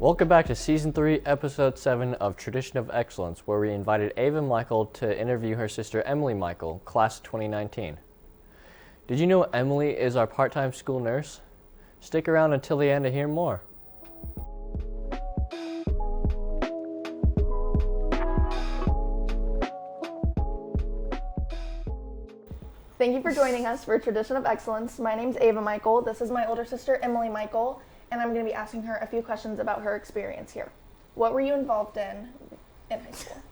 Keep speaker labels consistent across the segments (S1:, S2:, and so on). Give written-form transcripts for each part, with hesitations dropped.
S1: Welcome back to Season 3, Episode 7 of Tradition of Excellence, where we invited Ava Michael to interview her sister Emily Michael, class of 2019. Did you know Emily is our part-time school nurse? Stick around until the end to hear more.
S2: Thank you for joining us for Tradition of Excellence. My name's Ava Michael. This is my older sister, Emily Michael, and I'm going to be asking her a few questions about her experience here. What were you involved in high school?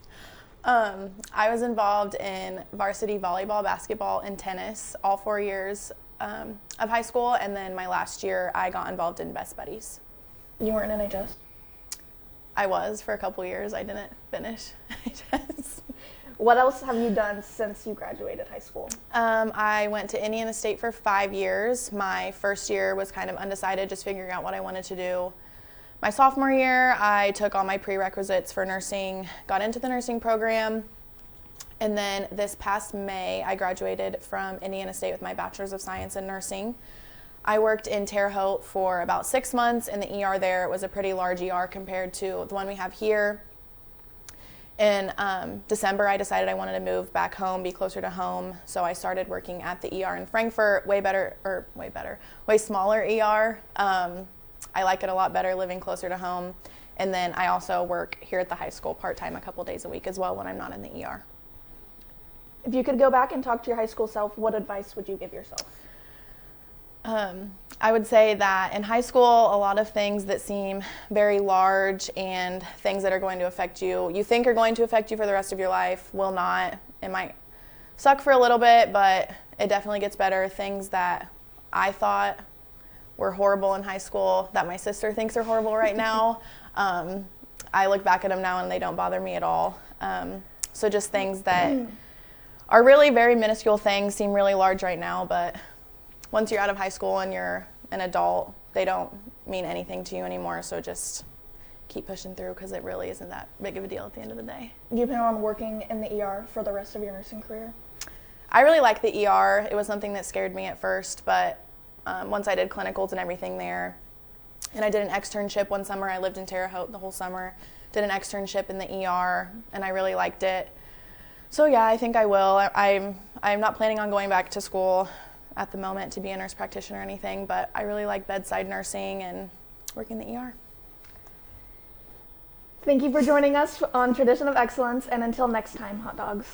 S3: I was involved in varsity volleyball, basketball, and tennis all 4 years of high school, and then my last year I got involved in Best Buddies.
S2: You weren't in NHS?
S3: I was for a couple years. I didn't finish NHS.
S2: What else have you done since you graduated high school?
S3: I went to Indiana State for 5 years. My first year was kind of undecided, just figuring out what I wanted to do. My sophomore year, I took all my prerequisites for nursing, got into the nursing program, and then this past May, I graduated from Indiana State with my Bachelor's of Science in Nursing. I worked in Terre Haute for about 6 months in the ER there. It was a pretty large ER compared to the one we have here. In December, I decided I wanted to move back home, be closer to home, so I started working at the ER in Frankfurt, way smaller ER. I like it a lot better living closer to home. And then I also work here at the high school part-time a couple days a week as well when I'm not in the ER.
S2: If you could go back and talk to your high school self, what advice would you give yourself?
S3: I would say that in high school, a lot of things that seem very large and things that are going to affect you, you think are going to affect you for the rest of your life, will not. It might suck for a little bit, but it definitely gets better. Things that I thought were horrible in high school, that my sister thinks are horrible right now, I look back at them now and they don't bother me at all. So just things that are really very minuscule things, seem really large right now, but once you're out of high school and you're an adult, they don't mean anything to you anymore, so just keep pushing through because it really isn't that big of a deal at the end of the day.
S2: Do you plan on working in the ER for the rest of your nursing career?
S3: I really like the ER. It was something that scared me at first, but once I did clinicals and everything there, and I did an externship one summer, I lived in Terre Haute the whole summer, did an externship in the ER, and I really liked it. So yeah, I think I will. I'm not planning on going back to school at the moment to be a nurse practitioner or anything, but I really like bedside nursing and working in the ER.
S2: Thank you for joining us on Tradition of Excellence, and until next time, hot dogs.